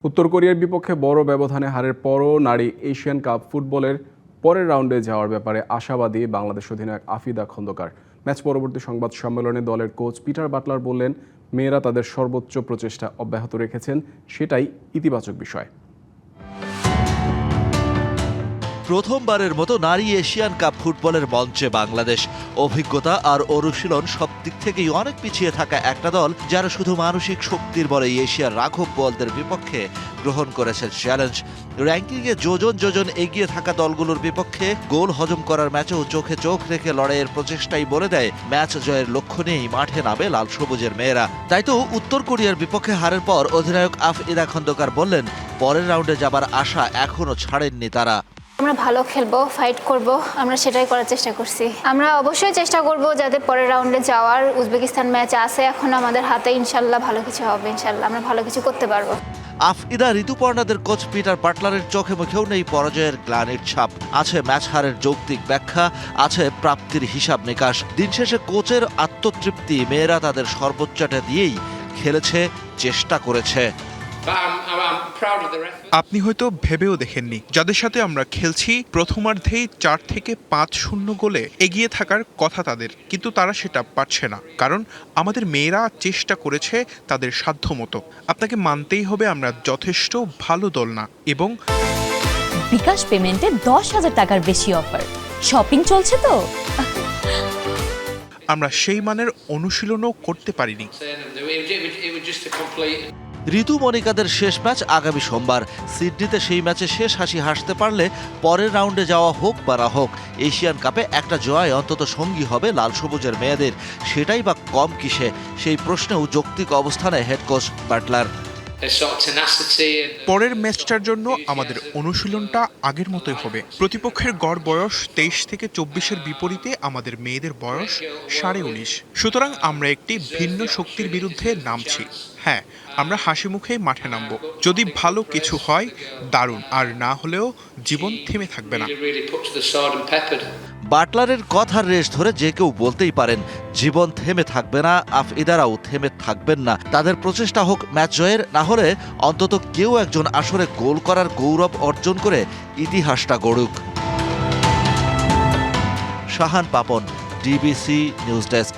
উত্তর কোরিয়ার বিপক্ষে বড় ব্যবধানে হারের পরও নারী এশিয়ান কাপ ফুটবলের পরের রাউন্ডে যাওয়ার ব্যাপারে আশাবাদী বাংলাদেশ অধিনায়ক আফিদা খন্দকার। ম্যাচ পরবর্তী সংবাদ সম্মেলনে দলের কোচ পিটার বাটলার বললেন, মেয়েরা তাদের সর্বোচ্চ প্রচেষ্টা অব্যাহত রেখেছেন, সেটাই ইতিবাচক বিষয়। প্রথমবারের মতো নারী এশিয়ান কাপ ফুটবলের মঞ্চে বাংলাদেশ। অভিজ্ঞতা আর অনুশীলন সব দিক থেকেই অনেক পিছিয়ে থাকা একটা দল, যারা শুধু মানসিক শক্তির বলে এশিয়ার রাঘব বোয়ালদের বিপক্ষে গ্রহণ করেছে চ্যালেঞ্জ। র্যাঙ্কিংয়ে যোজন এগিয়ে থাকা দলগুলোর বিপক্ষে গোল হজম করার ম্যাচেও চোখে চোখ রেখে লড়াইয়ের প্রচেষ্টাই বলে দেয় ম্যাচ জয়ের লক্ষ্য নিয়েই মাঠে নামে লাল সবুজের মেয়েরা। তাই তো উত্তর কোরিয়ার বিপক্ষে হারের পর অধিনায়ক আফিদা খন্দকার বললেন, পরের রাউন্ডে যাবার আশা এখনো ছাড়েননি তারা। আমরা ভালো খেলবো, ফাইট করব, আমরা সেটাই করার চেষ্টা করছি। আমরা অবশ্যই চেষ্টা করব যাতে পরের রাউন্ডে যাওয়ার। উজবেকিস্তান ম্যাচ আছে এখন আমাদের হাতে, ইনশাল্লাহ ভালো কিছু হবে, ইনশাল্লাহ আমরা ভালো কিছু করতে পারবো। আফিদা ঋতুপর্ণাদের কোচ পিটার বাটলারের চোখে মুখেও নেই পরাজয়ের গ্লানির ছাপ। আছে ম্যাচ হারের যৌক্তিক ব্যাখ্যা, আছে প্রাপ্তির হিসাব নিকাশ। দিন শেষে কোচের আত্মতৃপ্তি, মেয়েরা তাদের সর্বোচ্চটা দিয়েই খেলেছে, চেষ্টা করেছে। আপনি হয়তো ভেবেও দেখেননি, যাদের সাথে আমরা খেলছি প্রথমার্ধেই 4-5-0 গোলে এগিয়ে থাকার কথা তাদের, কিন্তু তারা সেটা পারছে না, কারণ আমাদের মেয়েরা চেষ্টা করেছে তাদের সাধ্যমতো। আপনাকে মানতেই হবে আমরা যথেষ্ট ভালো দল না। এবং বিকাশ পেমেন্টে 10,000 টাকার বেশি অফার, শপিং চলছে তো। আমরা সেই মানের অনুশীলনও করতে পারিনি। ঋতু মনিকাদের শেষ ম্যাচ আগামী সোমবার সিডনিতে। সেই ম্যাচে শেষ হাসি হাসতে পারলে পরের রাউন্ডে যাওয়া হোক বা না হোক, এশিয়ান কাপে একটা জয় অন্তত সঙ্গী হবে লাল সবুজের মেয়েদের। সেটাই বা কম কিসে, সেই প্রশ্নেও যৌক্তিক অবস্থানে হেড কোচ বাটলার। পরের ম্যাচটার জন্য আমাদের অনুশীলনটা আগের মতোই হবে। প্রতিপক্ষের গড় বয়স 23 থেকে 24-এর বিপরীতে আমাদের মেয়েদের বয়স 19.5। সুতরাং আমরা একটি ভিন্ন শক্তির বিরুদ্ধে নামছি। হ্যাঁ, আমরা হাসি মুখেই মাঠে নামবো। যদি ভালো কিছু হয় দারুণ, আর না হলেও জীবন থেমে থাকবে না। বাটলারের কথার রেশ ধরে যে কেউ বলতেই পারেন, জীবন থেমে থাকবে না, আফিদারাও থেমে থাকবেন না। তাদের প্রচেষ্টা হোক ম্যাচ জয়ের, না হলে অন্তত কেউ একজন আসরে গোল করার গৌরব অর্জন করে ইতিহাসটা গড়ুক। Shahan Papon, DBC news desk.